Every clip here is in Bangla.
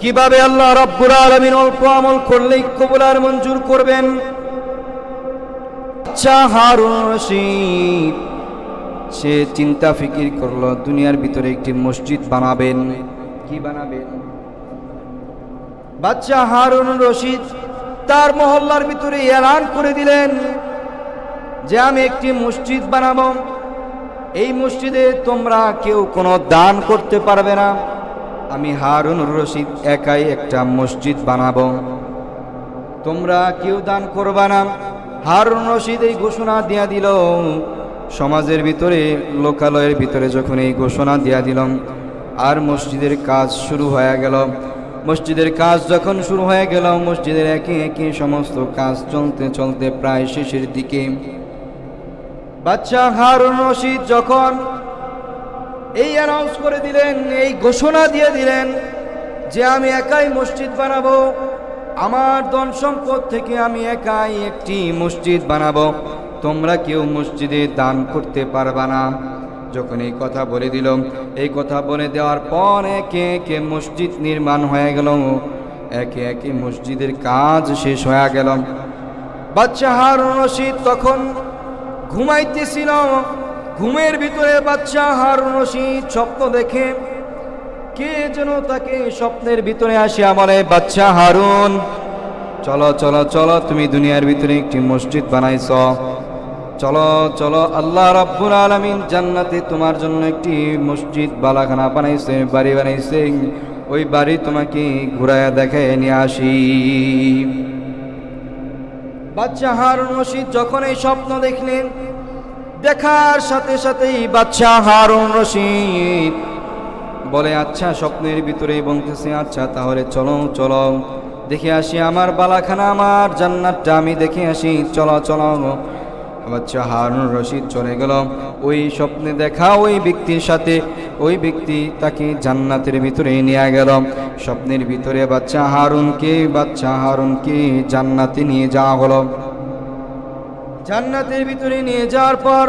কিভাবে আল্লাহ রাব্বুল আলামিন অল্প আমল করলেই কবুল আর মঞ্জুর করবেন। আচ্ছা, হারুন রশিদ সে চিন্তা ফিকির করলো দুনিয়ার ভিতরে একটি মসজিদ বানাবেন। কি বানাবেন? বাচ্চা হারুন রশিদ তার মহল্লার ভিতরে এলান করে দিলেন যে আমি একটি মসজিদ বানাবো। এই মসজিদে তোমরা কেউ কোনো দান করতে পারবে না, আমি হারুন রশিদ একাই একটা মসজিদ বানাবো, তোমরা কেউ দান করবা না। হারুন রশিদ এই ঘোষণা দিয়া দিল। সমাজের ভিতরে, লোকালয়ের ভিতরে যখন এই ঘোষণা দিয়া দিলাম, আর মসজিদের কাজ শুরু হয়ে গেল। মসজিদের কাজ যখন শুরু হয়ে গেল, মসজিদের একে একে সমস্ত কাজ চলতে চলতে প্রায় শেষের দিকে বাচ্চা হারুন রশিদ যখন এই অ্যানাউন্স করে দিলেন, এই ঘোষণা দিয়ে দিলেন যে আমি একাই মসজিদ বানাবো, আমার ধন সম্পদ থেকে আমি একাই একটি মসজিদ বানাবো, তোমরা কেউ মসজিদে দান করতে পারবা না। যখন এই কথা বলে দিল, এই কথা বলে দেওয়ার পর একে একে মসজিদ নির্মাণ হয়ে গেল, একে একে মসজিদের কাজ শেষ হয়ে গেল। বাচ্চা হারুন রশিদ তখন ঘুমাইতেছিল। ঘুমের ভিতরে বাচ্চা হারুন রশিদ স্বপ্ন দেখে, কে যেন তাকে স্বপ্নের ভিতরে আসিয়া বলে, বাচ্চা হারুন, চলো চলো চলো, তুমি দুনিয়ার ভিতরে একটি মসজিদ বানাইছ, চলো চলো, আল্লাহ রাব্বুল আলামিন জান্নাতে তোমার জন্য একটি মসজিদ বালাখানা বানাইছে, বাড়ি বানাইছে, ওই বাড়ি তোমাকে ঘুরাইয়া দেখায় নিয়ে আসি। বাচ্চা হারুন রশিদ যখন এই স্বপ্ন দেখলেন, দেখার সাথে সাথেই বাচ্চা হারুন রশিদ বলে, আচ্ছা, স্বপ্নের ভিতরেই বলতেছে, আচ্ছা তাহলে চলো চলো দেখে আসি আমার বালাখানা, আমার জান্নাতটা আমি দেখে আসি, চলো চলো। বাচ্চা হারুন রশিদ চলে গেল ওই স্বপ্নে দেখা ওই ব্যক্তির সাথে। ওই ব্যক্তি তাকে জান্নাতের ভিতরে নিয়ে গেল। স্বপ্নের ভিতরে বাচ্চা হারুনকে জান্নাতে নিয়ে যাওয়া হলো। জান্নাতের ভিতরে নিয়ে যাওয়ার পর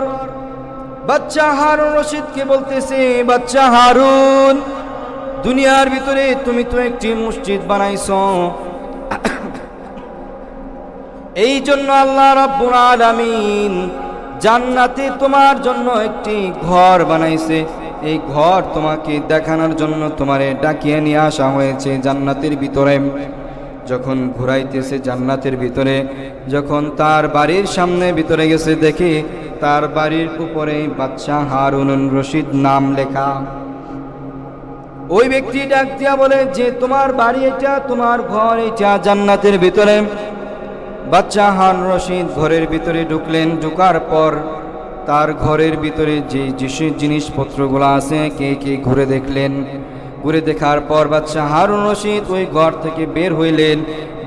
বাচ্চা হারুন রশিদকে বলতেছে, বাচ্চা হারুন, দুনিয়ার ভিতরে তুমি তো একটি মসজিদ বানাইছো, এই জন্য আল্লাহ রাব্বুল আলামিন জান্নাতে তোমার জন্য একটি ঘর বানাইছে। এই ঘর তোমাকে দেখানোর জন্য তোমারে ডাকিয়ে নিয়ে আসা হয়েছে জান্নাতের ভিতরে। যখন ঘুরাইতেছে জান্নাতের ভিতরে, যখন তার বাড়ির সামনে ভিতরে গেছে, দেখে তার বাড়ির উপরে বাচ্চা হারুন রশিদ নাম লেখা। ওই ব্যক্তি ডাক দিয়া বলে যে, তোমার বাড়ি এটা, তোমার ঘর এটা জান্নাতের ভিতরে। বাচ্চা হারুন রশিদ ঘরের ভিতরে ঢুকলেন। ঢুকার পর তার ঘরের ভিতরে যে জিনিসপত্রগুলো আছে কে কে ঘুরে দেখলেন। ঘুরে দেখার পর বাচ্চা হারুন রশিদ ওই ঘর থেকে বের হইলেন।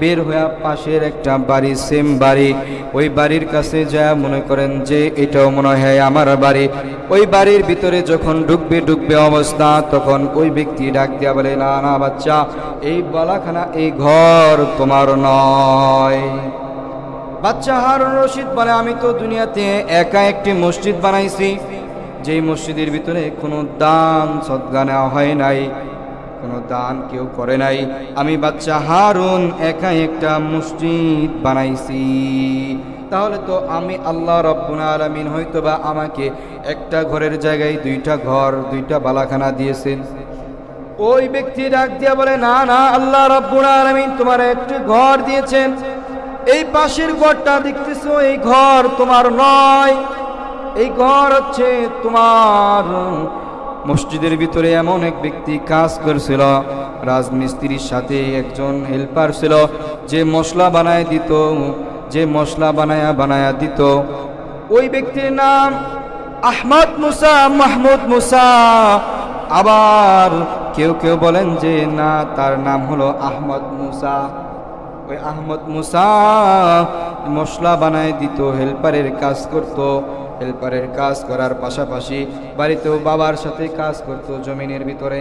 বের হয়ে পাশের একটা বাড়ি, সেম বাড়ি, ওই বাড়ির কাছে যা মনে করেন যে এটাও মনে হয় আমার বাড়ি। ওই বাড়ির ভিতরে যখন ঢুকবে অবস্থা, তখন ওই ব্যক্তি ডাক দিয়া বলে, না না বাচ্চা, এই বালাখানা, এই ঘর তোমার নয়। বাচ্চা হারুন রশিদ বলে, আমি তো দুনিয়াতে একা একটি মসজিদ বানাইছি, যেই মসজিদের ভিতরে কোনো দান সদকা নেওয়া হয় নাই, কোনো দান কেউ করে নাই। আমি বাচ্চা হারুন একা একটা মসজিদ বানাইছি। তাহলে তো আমি আল্লাহ রাব্বুল আলামিন হয়তোবা আমাকে একটা ঘরের জায়গায় দুইটা ঘর, দুইটা বালাখানা দিয়েছেন। ওই ব্যক্তি ডাক দিয়া বলে, না না, আল্লাহ রাব্বুল আলামিন তোমার একটি ঘর দিয়েছেন। এই পাশের ঘরটা দেখতেছো, এই ঘর তোমার নয়, এই ঘর হচ্ছে তোমার। মসজিদের ভিতরে এমন এক ব্যক্তি কাজ করছিল, রাজমিস্ত্রির সাথে একজন হেল্পার ছিল, যে মশলা বানায়া দিত। ওই ব্যক্তির নাম মাহমুদ মুসা। আবার কেউ কেউ বলেন যে না, তার নাম হলো আহমদ মুসা। ওই আহমদ মুসা মশলা বানায় দিত, হেল্পারের কাজ করত। হেল্পারের কাজ করার পাশাপাশি বাড়িতেও বাবার সাথে কাজ করত জমিনের ভিতরে।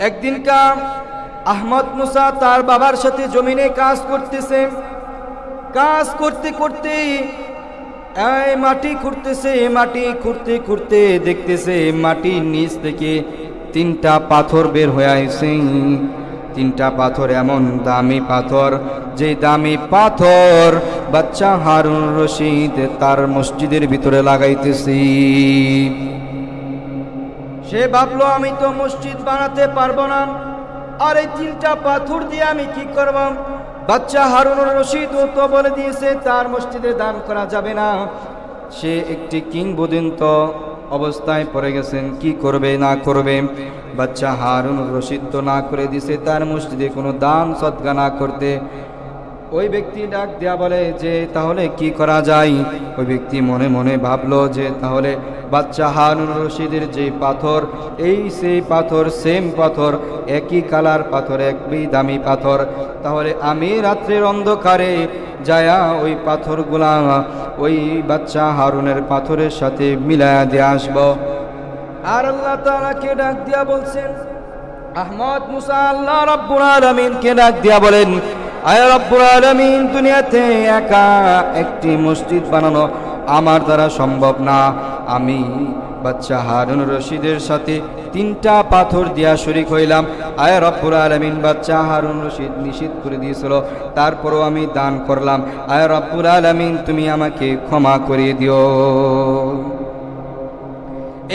একদিনকার আহমদ মুসা তার বাবার সাথে জমিনে কাজ করতেছে। কাজ করতে করতে মাটি খুঁড়তেছে। মাটি খুঁড়তে খুঁড়তে দেখতেছে মাটির নিচ থেকে তিনটা পাথর বের হয়ে আইছে। তিনটা পাথর এমন দামি পাথর, যে দামি পাথর বাচ্চা হারুন রশিদ তার মসজিদের ভিতরে লাগাইতেছি। সে ভাবলো আমি তো মসজিদ বানাতে পারবো না, আর এই তিনটা পাথর দিয়ে আমি কি করব? বাচ্চা হারুন রশিদ তো বলে দিয়েছে তার মসজিদে দান করা যাবে না। সে একটি কিংবদন্তি অবস্থায় পড়ে গেছেন, কি করবে না করবে। বাচ্চা হারুন রশিদ তো না করে দিছে তার মসজিদে কোনো দান সদকা না করতে। ওই ব্যক্তি ডাক দেয়া বলে যে তাহলে কি করা যায়? ওই ব্যক্তি মনে মনে ভাবলো যে তাহলে বাচ্চা হারুন রশিদের যে পাথর, এই সেই পাথর, সেম পাথর, একই কালার পাথর, একই দামি পাথর, তাহলে আমি রাত্রের অন্ধকারে যায়া ওই পাথরগুলা ওই বাচ্চা হারুনের পাথরের সাথে মিলায়া দিয়ে আসবো। আর আল্লাহ তাআলাকে ডাক দিয়া বলছেন, আহমদ মুসা আল্লাহ রাব্বুল আলামিনকে ডাক দিয়া বলেন, আয় রাব্বুল আলামিন, দুনিয়াতে একা একটি মসজিদ বানানো আমার দ্বারা সম্ভব না। আমি বাচ্চা হারুন রশিদের সাথে তিনটা পাথর দিয়া শরীক হইলাম। আয় রাব্বুল আলামিন, বাচ্চা হারুন রশিদ নিষেধ করে দিয়েছিল, তারপরও আমি দান করলাম। আয় রাব্বুল আলামিন, তুমি আমাকে ক্ষমা করে দিও।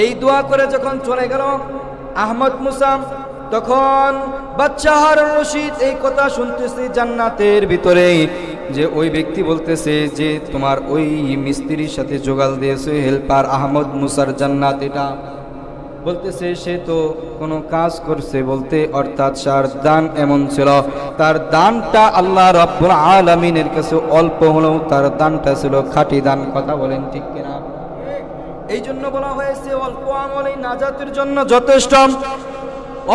এই দোয়া করে যখন চলে গেল আহমদ মুসা, তখন বাচ্চা হারুন রশিদ এই কথা শুনতেছে জান্নাতের ভিতরে, যে ওই ব্যক্তি বলতেছে যে তোমার ওই মিস্ত্রির সাথে যোগাল দিয়েছে হেল্পার আহমদ মুসার জান্নাত এটা। বলতেছে সে তো কোনো কাজ করছে বলতে, অর্থাৎ তার দান এমন ছিল, তার দানটা আল্লাহ রাব্বুল আলামিনের কাছে অল্প হলেও তার দানটা ছিল খাঁটি দান। কথা বলেন ঠিক কিনা? এই জন্য বলা হয়েছে অল্প আমলই নাজাতের জন্য যথেষ্ট।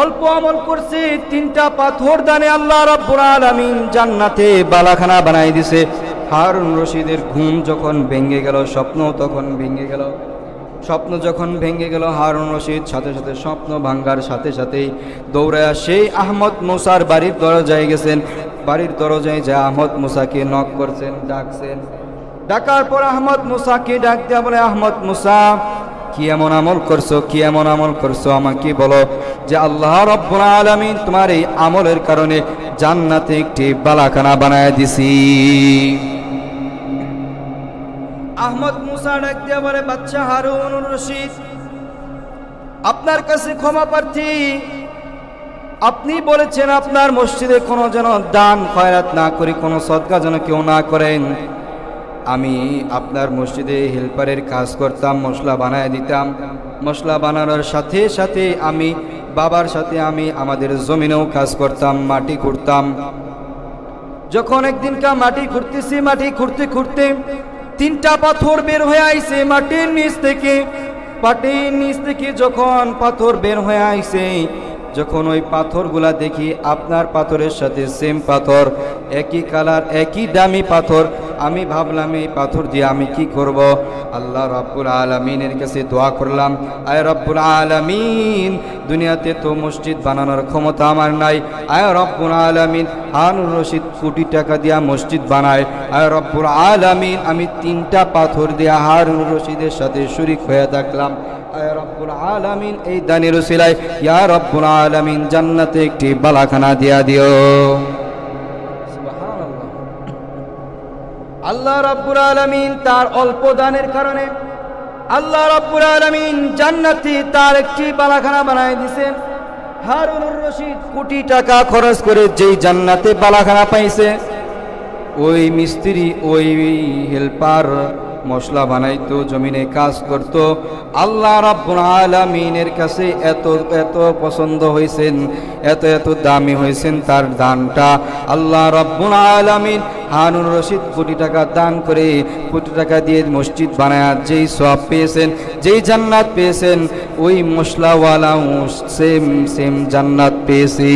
অল্প আমল করছে, তিনটা পাথর দানে আল্লাহ রাব্বুল আলামিন জান্নাতে বালাখানা বানাই দিছে। হারুন রশিদের ঘুম যখন ভেঙে গেল, স্বপ্ন তখন ভেঙে গেল। স্বপ্ন যখন ভেঙে গেল, হারুন রশিদ সাথে সাথে স্বপ্ন ভাঙ্গার সাথে সাথেই দৌড়ায়া সেই আহমদ মুসার বাড়ির দরজায় গেছেন। বাড়ির দরজায় যা আহমদ মুসাকে নক করছেন, ডাকছেন। ডাকার পর আহমদ মুসাকে ডাক দেয়া বলে, আহমদ মুসা, কি এমন আমল করছো, কি এমন আমল করছো আমাকে বলো, যে আল্লাহ রাব্বুল আলামিন তোমার এই আমলের কারণে জান্নাতে একটি বালাখানা বানায় দিছি। আহমদ মুসা ডাক দিয়া বলে, বাচ্চা হারুন রশিদ, আপনার কাছে ক্ষমা প্রার্থী। আপনি বলেছেন আপনার মসজিদে কোনো যেন দান খয়রাত না করি, কোনো সদকা যেন কেউ না করেন। আমি আপনার মসজিদে হেল্পারের কাজ করতাম, মশলা বানায় দিতাম। মশলা বানানোর সাথে সাথে আমি বাবার সাথে আমি আমাদের জমিনেও কাজ করতাম, মাটি খুঁড়তাম। যখন একদিনকা মাটি খুঁড়তেছি, মাটি খুঁড়তে খুঁড়তে তিনটা পাথর বের হয়ে আইছে মাটির নিচ থেকে। মাটির নিচ থেকে যখন পাথর বের হয়ে আইছে, যখন ওই পাথরগুলা দেখি আপনার পাথরের সাথে সেম পাথর, একই কালার, একই দামি পাথর, আমি ভাবলাম এই পাথর দিয়ে আমি কি করব? আল্লাহ রাব্বুল আলামিনের কাছে দোয়া করলাম, আয় রাব্বুল আলামিন, দুনিয়াতে তো মসজিদ বানানোর ক্ষমতা আমার নাই। আয় রাব্বুল আলামিন, হারুন রশিদ কোটি টাকা দিয়া মসজিদ বানায়। আয় রাব্বুল আলামিন, আমি তিনটা পাথর দিয়া হারুন রশিদের সাথে শরীক হয়ে থাকলাম। আয় রাব্বুল আলামিন, এই দানের উসিলায় ইয়া রাব্বুল আলামিন জান্নাতে একটি বালাখানা দিয়া দিও। সুবহানাল্লাহ। আল্লাহ রাব্বুল আলামিন তার অল্প দানের কারণে আল্লাহ রাব্বুল আলামিন জান্নাতে তার একটি বালাখানা বানায় দিয়েছেন। হারুন রশিদ কোটি টাকা খরচ করে যেই জান্নাতে বালাখানা পাইছে, ওই মিস্ত্রি, ওই হেল্পার মশলা বানাইতো, জমিনে কাজ করত, আল্লাহ রাব্বুল আলামিনের কাছে এত এত পছন্দ হয়েছেন, এত এত দামি হয়েছেন তার দানটা। আল্লাহ রাব্বুল আলামিন হারুন রশিদ কোটি টাকা দান করে, কোটি টাকা দিয়ে মসজিদ বানায় যেই সওয়াব পেয়েছেন, যেই জান্নাত পেয়েছেন, ওই মশলাওয়ালাও সেম সেম জান্নাত পেয়েছে।